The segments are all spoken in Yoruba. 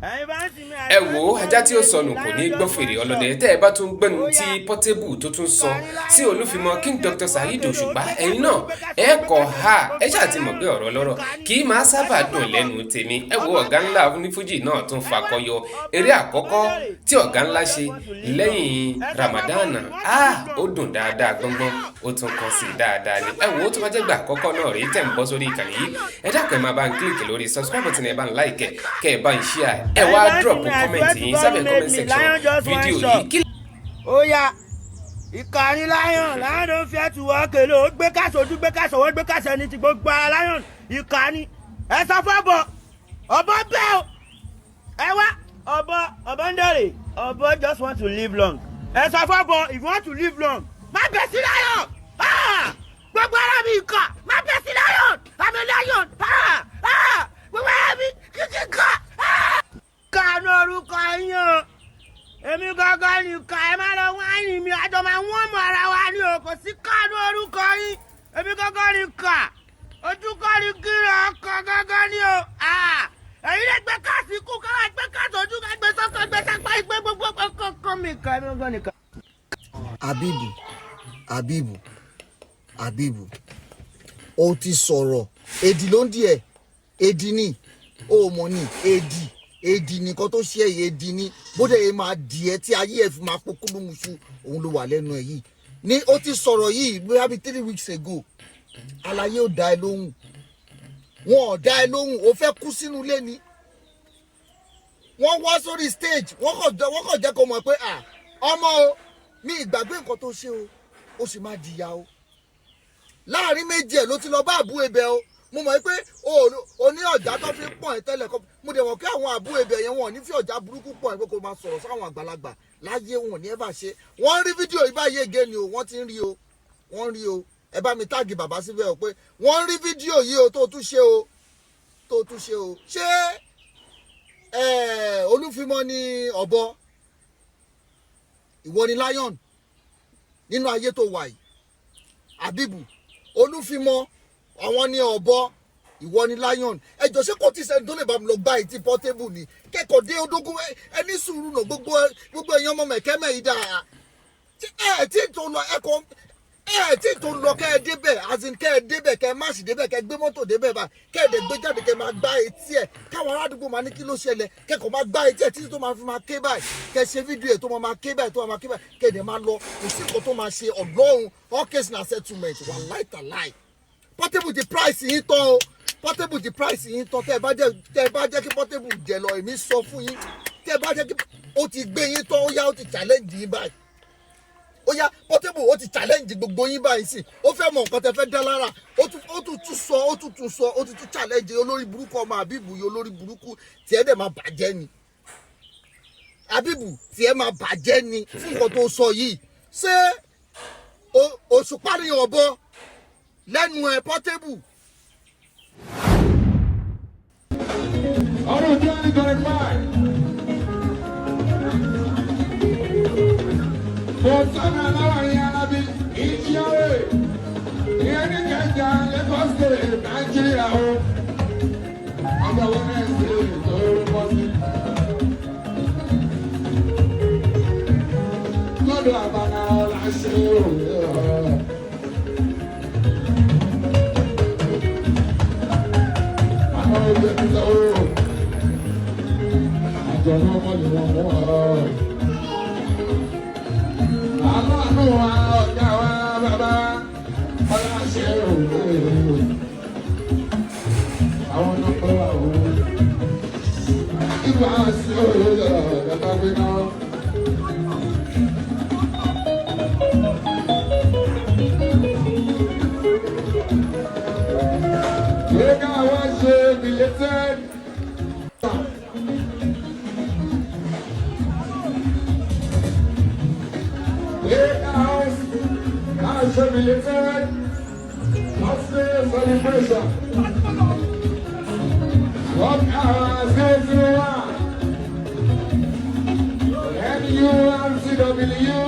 ẹ wo ajá tí ó sọnù kò ní gbọ́ fèrè ọlọ́dẹ tẹ́ ẹ bá tún gbẹ́nu tí Portable tó tún sọ sí Olúfimọ King Dr. Saheed Òṣùpá ẹ̀yin náà ẹ kọ̀ ha ẹ ṣáà ti mọ̀ pé ọ̀rọ̀ lọ́rọ̀ kì í máa sábà dùn lẹ́nu tèmi ẹ wo ọ̀gá ńlá onífújì náà tún fakọyọ eré àkọ́kọ́ tí ọ̀gá ńlá ṣe lẹ́yìn Ramadan ó dùn dáadáa gbọ́ngbọ́n ó tún kàn sí dáadáa ni ẹ wo tó bá jẹ́ gbà àkọ́kọ́ náà rí tẹ̀ ń bọ́ sórí ìkànnì yìí ẹ dákun ẹ máa bá ń kílìkì lórí subscribe button ẹ bá ń like kẹ́ ẹ bá ń share ẹ wá drop comment yín sábẹ́ comment section fídíò yìí. ó yá ìkànnì Lion ló ń fi ẹ̀tù wọ́ọ̀kẹ́ ló gbé káṣọ ojú gbé káṣọ wọ́n gbé káṣọ ẹni tí gbogbo ara Lion ìkànnì ẹ sọ fọ́bọ̀ ọ̀bọ bẹ́ẹ̀ o ẹ wá ọ̀bọ ń dẹ̀rẹ̀ ọ̀bọ just want to live long ẹ sọ fọ́bọ̀ if you want to live long má bẹ̀ sí Lion gbogbo ara mi ìkà má bẹ̀ sí Lion àmì Lion gbogbo ara mi kíkì kà kánú orúkọ yín o èmi gángan ní ká ẹ má lọ wáìnì mi àjọ máa wọ́n mọ ara wa ní o kò sí kánú orúkọ yín èmi gángan ní ká ojú kọ́ ní kíra ọkọ̀ gángan ní o èyí lè gbé káàsì kú káwá gbé káàsì ojú ká gbé sọ́kọ̀ gbé sápá ìgbé gbogbo kọ́kọ́ mi ká èmi gángan ní ká. Habibu o ti sọ̀rọ̀ èdì ló ń di ẹ̀ èdì ni o mọ̀ ni èdì nìkan tó ṣe èdì ni bóde yẹn máa dì ẹ́ tí ayé ẹ̀ fi máa pọ́ kúlùmùsù òun ló wà lẹ́nu ẹ̀ yìí ni ó ti sọ̀rọ̀ yìí bóyá bíi 3 weeks ago àlàyé ò dá ẹ lóhùn wọn ò dá ẹ lóhùn ó fẹ́ kú sínú ilé ni wọ́n wá sórí stage wọ́n kàn jẹ́ kó mọ̀ pé ọmọ o mi ìgbàgbé nǹkan tó ṣe o ó sì máa jìyà o láàrin méjì ẹ̀ ló ti lọ bá àbú ebè o mo mọ̀ pé o ní ọ̀já tó fi ń pọ̀n ẹ́ tẹ́lẹ̀ kọ́ mo dẹ̀ mọ̀ pé àwọn àbú ebè yẹn wọn ò ní fi ọ̀já burúkú pọ̀n ẹ́ pé kó máa sọ̀rọ̀ sáwọn àgbàlagbà láyé wọn ò ní ẹ̀ bá ṣe wọ́n rí fídíò yìí báyé gé ni o wọ́n ti ń rí o wọ́n rí o ẹ bá mi táàgì bàbá síbẹ̀ o pé wọ́n rí fídíò yìí o tó tún ṣe o ṣé Olúfimọ ni ọ̀bọ ìwọ ni Lion nínú ayé tó wà yìí Habibu Olúfimọ àwọn ni ọ̀bọ ìwọ ni Lion ẹjọ ṣé kò tí sẹni tó lè bá mi lọ gbá etí Portable ni kẹ́kọ̀ọ́ dé odógún ẹni sùúrù náà gbogbo èèyàn ọmọ mẹ̀kẹ́mẹ̀ yìí dáa tí tó lọ ẹ̀kọ́ tí tó lọ kẹ́ ẹ débẹ̀ azin kẹ́ ẹ débẹ̀ kẹ́ ẹ má sì débẹ̀ kẹ́ ẹ gbé mọ́tò débẹ̀ bá kẹ́ ẹ dẹ̀ gbé jáde kẹ́ ẹ máa gbá etí ẹ̀ káwọn aládùúgbò máa ní kí ló ṣẹlẹ̀ kẹ́kọ̀ọ́ máa gbá etí ẹ̀ títí tó máa fi máa ké báyìí kẹ́ ẹ ṣe fídíò ẹ̀ tó máa ké báyìí tó máa ké báyìí kẹ́ ẹ dẹ̀ máa lọ kò sí nǹkan tó máa ṣe Ọlọ́run all case na settlement wà láìtàláì Portable ti price yín tán o Portable ti price yín tán tẹ́ ẹ bá jẹ́ kí Portable jẹ lọ èmi sọ fún yín tẹ́ ẹ bá jẹ́ kí ó ti gbé yín tán ó yá ó ti challenge yín báyìí ó yá Portable ó ti challenge gbogbo yín báyìí sí ó fẹ́ mọ nǹkan tẹ́ fẹ́ dá lára ó tún challenge olórí burúkú ọmọ Habibu yìí olórí burúkú tí ẹ dẹ̀ máa bàjẹ́ ni Habibu tí ẹ máa bàjẹ́ ni fún nǹkan tó sọ yìí ṣé Òṣùpá ni ọ̀bọ lẹ́nu ẹ̀ Portable. ọdún 2025 mo sọ́nà láwọn yẹn alábí ìjíyàwó ìyẹn ní kẹjà Lagos State Nàìjíríà o ọjọ́ wọn náà ṣe lórúkọ sí lọ́dọ̀ àbáná ọ̀la ṣe òwe ọ̀rọ̀. Àánú wa ọ̀gá wa bàbá ọlá ṣe òwe àwọn ọ̀pọ̀ wa o. Ìgbà sí òwe ọ̀gá gbé náà. Lẹ́gà wá ṣe bìlẹ́tẹ́. Military, upstairs celebration. What hours goes around? NURCW,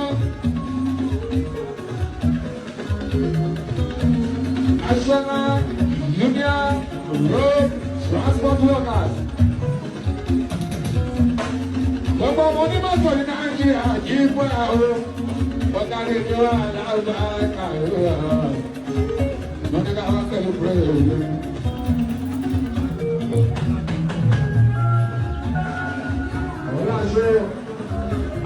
National Union Road Transport Workers. àwọn onímọ̀tò ní nàìjíríà kì í pẹ́ àwọn ọ̀gáde ní wà láàbà kàwé wọn ní káwọn pẹ̀lú pẹ̀lú. ọ̀làṣọ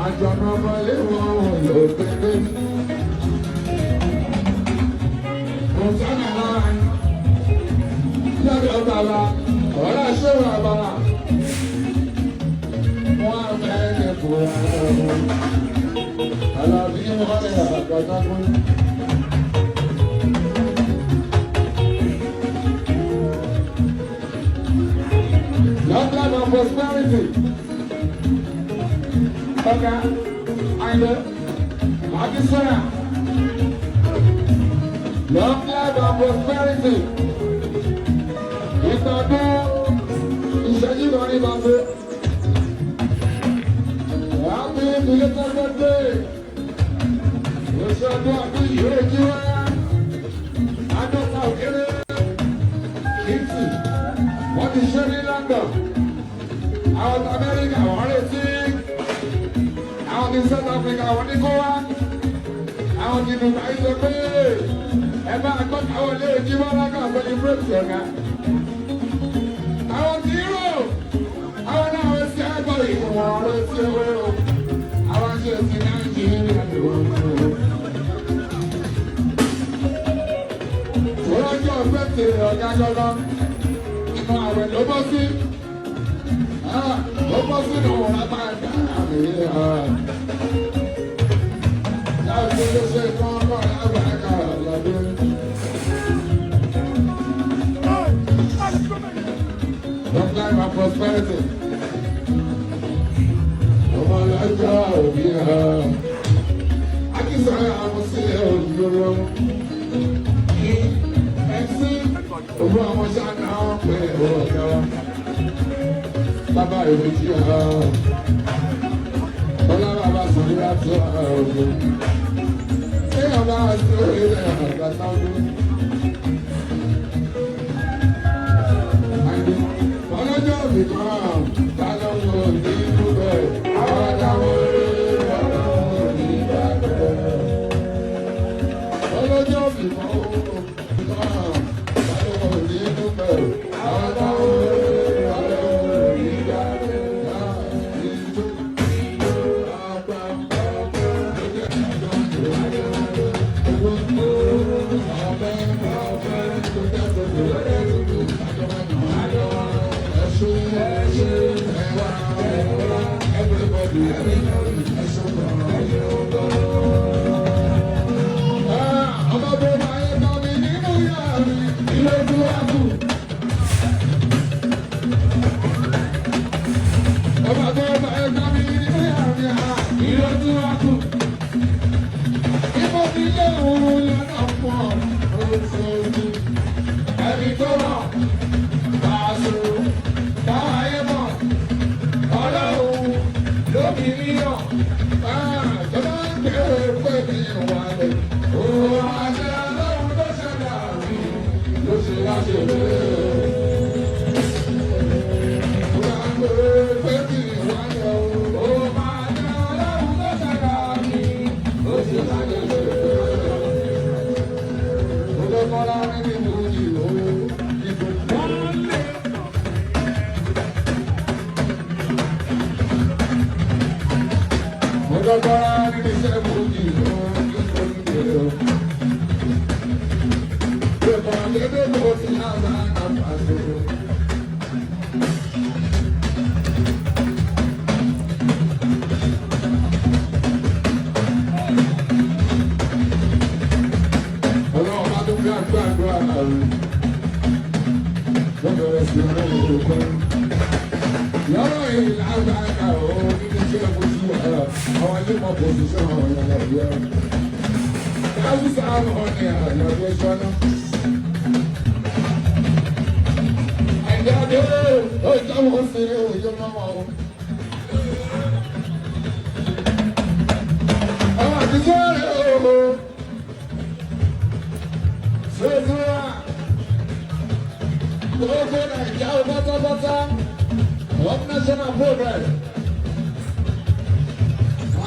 àjọ̀nà ọmọlé wọn ló pépé. ọ̀sánà náà lọ́dọ̀ bàbá ọ̀làṣọ bàbá. Long life and prosperity. Okay, I know. Akisona. Long life and prosperity. Ìtọ́jú ìṣẹ́jú kan ní bàbá. Happy belated birthday. Oṣooṣù ọdún yìí ó jí wá. Adọ́ta òkèrè. Kìtì. Wọ́n ti ṣe ní London. Àwọn ti Amẹ́ríkà wọ́n retí. Àwọn ti South Africa wọ́n ní kó wá. Àwọn ti Dubai sọ pé ẹ bá gbọ́dọ̀ àwọn ilé ojú wọn lágbà pẹ̀lú bírèkì ọ̀gá. Àwọn ti Europe. Àwọn náà wọ́n ti ẹgbẹ́ ìwọ̀n ọ̀rọ̀ tí ó wẹ́rọ. Àwọn ṣe ti Nàìjíríà ló wọ́n mú. Ọlọ́jọ́ pẹ̀tẹ̀ ọ̀gá gọ́gọ́. Inú àwẹ̀ ló bọ́ sí. Ló bọ́ sínú ọ̀rọ̀ àmì láti ló ṣe kán kọ́ lágbàáká lọ́dún. Long life and prosperity. Ọmọ lọ́jọ́ òbí hàn. Akínsọ̀rọ̀ àwọn sílẹ̀ òdúró. Ẹ̀sí òfin àwọn ṣáná wọn pé ọ̀gá wa. Bàbá ìrètí hàn. Ọlá bàbá sọ̀rọ̀ láti ọ̀gbìn. Ṣé ọba àti orílẹ̀ àgbà táwọn? Ọlọ́jọ́ mi kan, ta ló ń wò ní ìlú bẹ́ẹ̀? Àwọn àtàwọn olóyè ọ̀rọ̀ ní ìgbàgbọ́. Ọlọ́jọ́ mi kan, ta ló ń wò ní ìlú bẹ́ẹ̀? Àwọn àtàwọn olóyè ọ̀rọ̀ ní ìgbàgbọ́.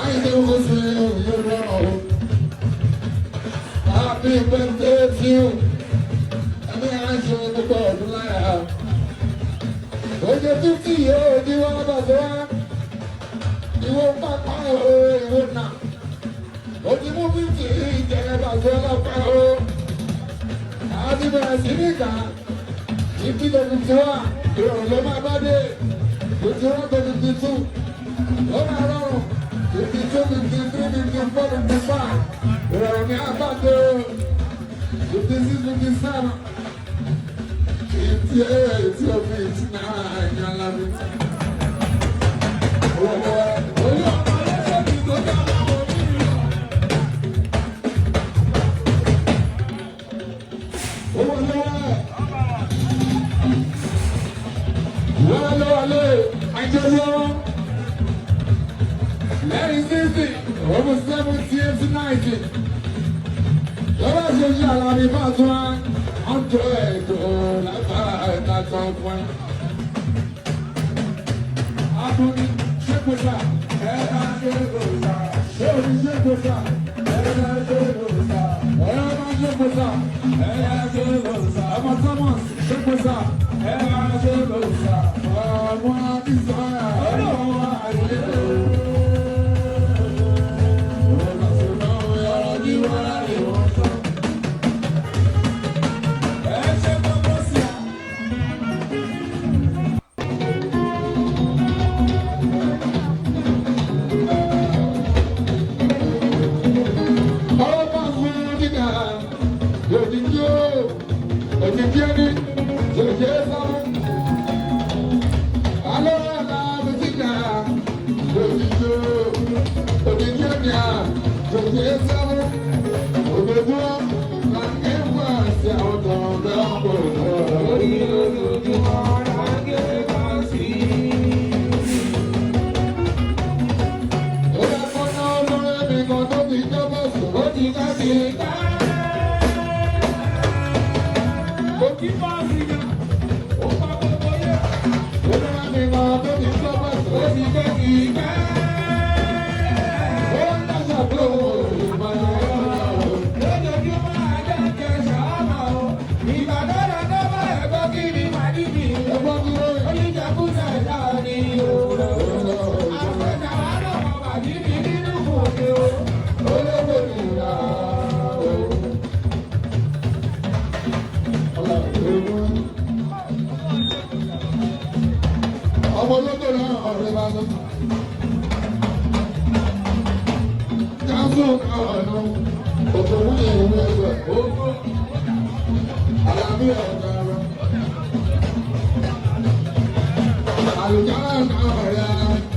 Àyìndé owó sí òye rọrùn. Happy birthday to you. Ẹ̀mí àṣẹ gbogbo ọdún láyà. Oye 50 yóò di wọ́n bàbá wa. Ìwọ pápá ìwọ náà. Ojú mú 50 ìjẹ́ bàbá ọlọ́pàá o. Àti bẹ̀rẹ̀ sí níta. Ìpínlẹ̀ 51 ìrọ̀rùn ló máa bá dé. 51 to 52 ó máa rọrùn. 52, 53, 54, 55 ìrọ̀rùn ní àbájọ. 56, 57 58 to 59 ní alábí. Lẹ́yìn sísì, over 70 to 90. Lọ́wọ́ ṣoṣo àlàbí Fásúnà, ọ̀dọ́ ẹ̀dọ́ lágbára ẹ̀ka kan fún ẹ. Abúlé ṣégbèsà, ẹ̀ka ṣégbèsà, ṣéòrí ṣégbèsà, ẹ̀ka ṣégbèsà, ẹ̀ka ṣégbèsà, ẹ̀ka ṣégbèsà, ọmọ Thomas ṣégbèsà, ẹ̀ka ṣégbèsà, ọmọ Adisanya, ọmọ Adisanya. Alujá náà ọ̀rẹ́ ara.